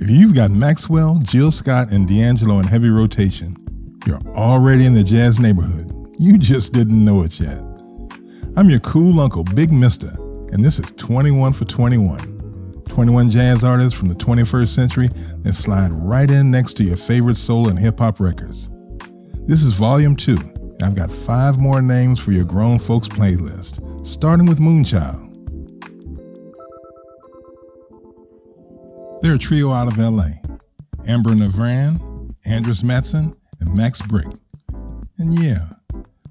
If you've got Maxwell, Jill Scott, and D'Angelo in heavy rotation, you're already in the jazz neighborhood. You just didn't know it yet. I'm your cool uncle, Big Mister, and this is 21 for 21. 21 jazz artists from the 21st century that slide right in next to your favorite soul and hip-hop records. This is Volume 2, and I've got 5 more names for your grown folks playlist, starting with Moonchild. They're a trio out of LA, Amber Navran, Andres Matson, and Max Brick. And yeah,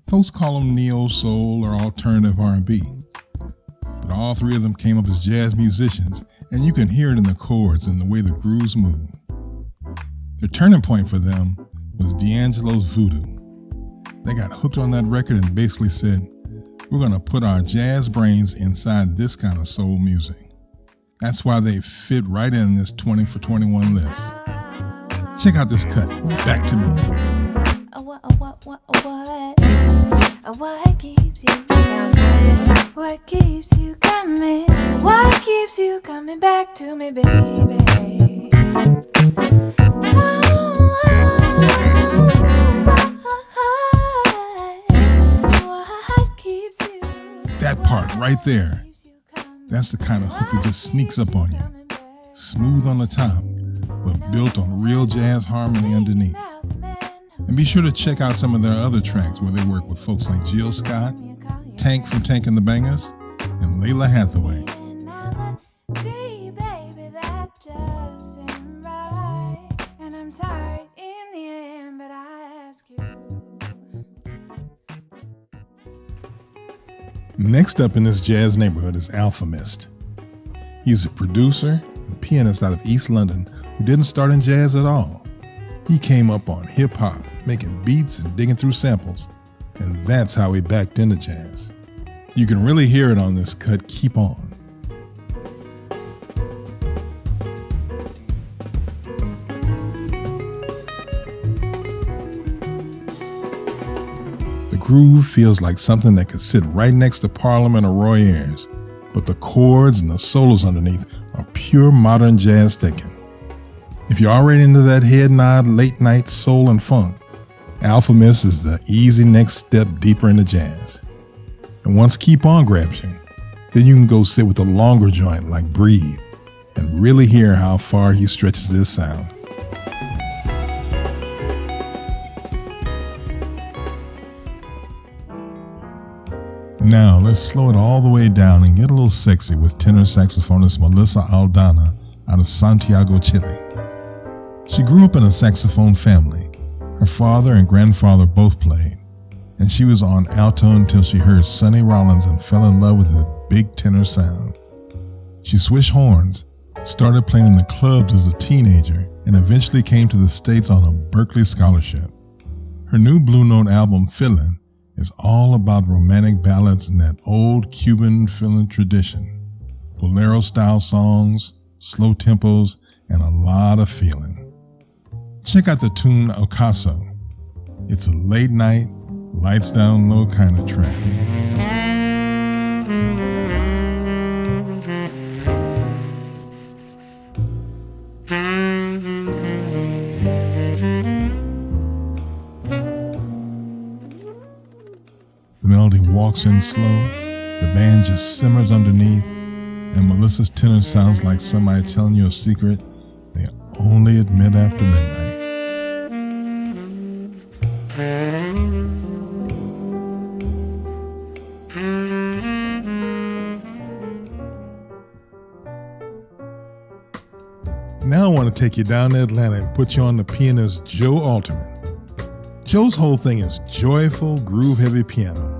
folks call them neo-soul or alternative R&B. But all 3 of them came up as jazz musicians, and you can hear it in the chords and the way the grooves move. The turning point for them was D'Angelo's Voodoo. They got hooked on that record and basically said, we're going to put our jazz brains inside this kind of soul music. That's why they fit right in this 20 for 21 list. Check out this cut, Back to Me. What keeps you coming? What keeps you coming? What keeps you coming back to me, baby? What keeps you? That part right there. That's the kind of hook that just sneaks up on you. Smooth on the top, but built on real jazz harmony underneath. And be sure to check out some of their other tracks where they work with folks like Jill Scott, Tank from Tank and the Bangers, and Layla Hathaway. Next up in this jazz neighborhood is Alfa Mist. He's a producer and pianist out of East London who didn't start in jazz at all. He came up on hip-hop, making beats and digging through samples, and that's how he backed into jazz. You can really hear it on this cut, Keep On. The groove feels like something that could sit right next to Parliament or Roy Ayers, but the chords and the solos underneath are pure modern jazz thinking. If you're already into that head nod, late night soul and funk, Alfa Mist is the easy next step deeper into jazz. And once Keep On grabs you, then you can go sit with a longer joint like Breathe and really hear how far he stretches his sound. Now let's slow it all the way down and get a little sexy with tenor saxophonist Melissa Aldana out of Santiago, Chile. She grew up in a saxophone family. Her father and grandfather both played, and she was on alto until she heard Sonny Rollins and fell in love with his big tenor sound. She switched horns, started playing in the clubs as a teenager, and eventually came to the States on a Berklee scholarship. Her new Blue Note album, Fillin', is all about romantic ballads in that old Cuban feeling tradition. Bolero-style songs, slow tempos, and a lot of feeling. Check out the tune Ocaso. It's a late night, lights down low kind of track. The melody walks in slow, the band just simmers underneath, and Melissa's tenor sounds like somebody telling you a secret they only admit after midnight. Now I want to take you down to Atlanta and put you on the pianist Joe Alterman. Joe's whole thing is joyful, groove-heavy piano.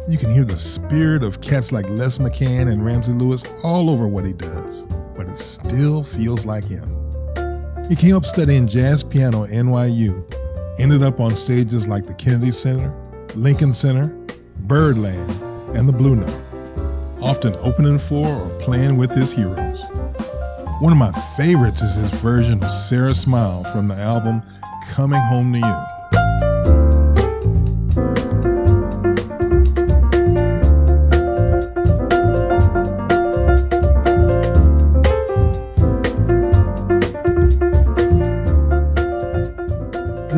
You can hear the spirit of cats like Les McCann and Ramsey Lewis all over what he does, but it still feels like him. He came up studying jazz piano at NYU, ended up on stages like the Kennedy Center, Lincoln Center, Birdland, and the Blue Note, often opening for or playing with his heroes. One of my favorites is his version of Sara Smile from the album Coming Home to You.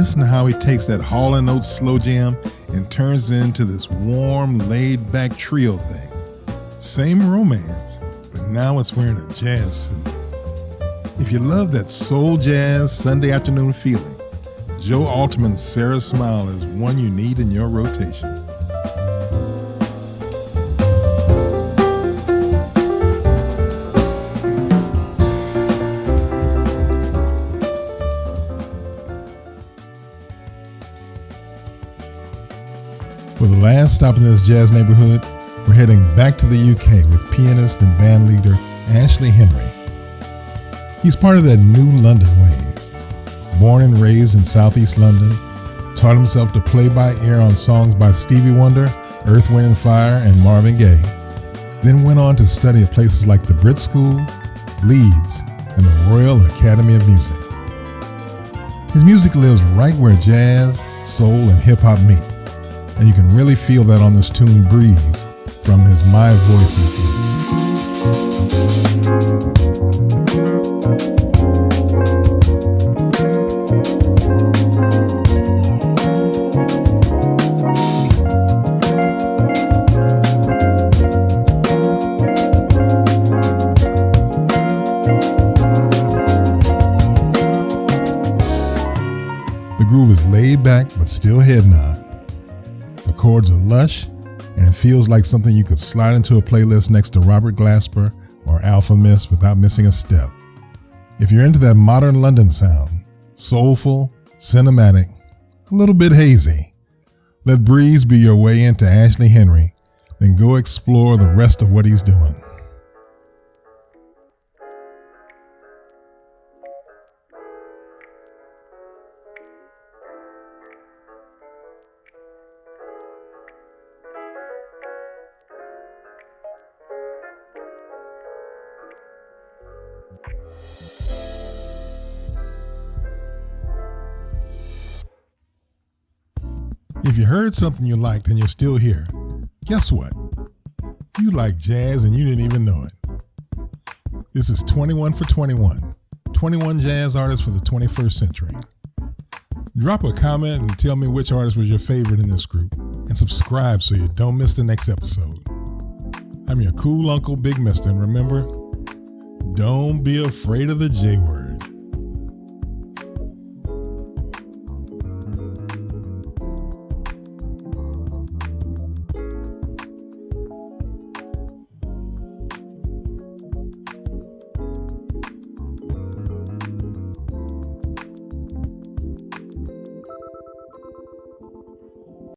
Listen to how he takes that Hall & Oates slow jam and turns it into this warm, laid-back trio thing. Same romance, but now it's wearing a jazz suit. If you love that soul jazz Sunday afternoon feeling, Joe Alterman's Sara's Smile is one you need in your rotation. For the last stop in this jazz neighborhood, we're heading back to the UK with pianist and band leader Ashley Henry. He's part of that new London wave. Born and raised in Southeast London, taught himself to play by ear on songs by Stevie Wonder, Earth, Wind & Fire, and Marvin Gaye. Then went on to study at places like the Brit School, Leeds, and the Royal Academy of Music. His music lives right where jazz, soul, and hip-hop meet. And you can really feel that on this tune Breeze from his My Voice EP. The groove is laid back but still head nod. The chords are lush, and it feels like something you could slide into a playlist next to Robert Glasper or Alfa Mist without missing a step. If you're into that modern London sound, soulful, cinematic, a little bit hazy, let Breeze be your way into Ashley Henry, then go explore the rest of what he's doing. If you heard something you liked and you're still here, guess what? You like jazz and you didn't even know it. This is 21 for 21. 21 jazz artists for the 21st century. Drop a comment and tell me which artist was your favorite in this group, and subscribe so you don't miss the next episode. I'm your cool uncle, Big Mister, and remember, don't be afraid of the J word.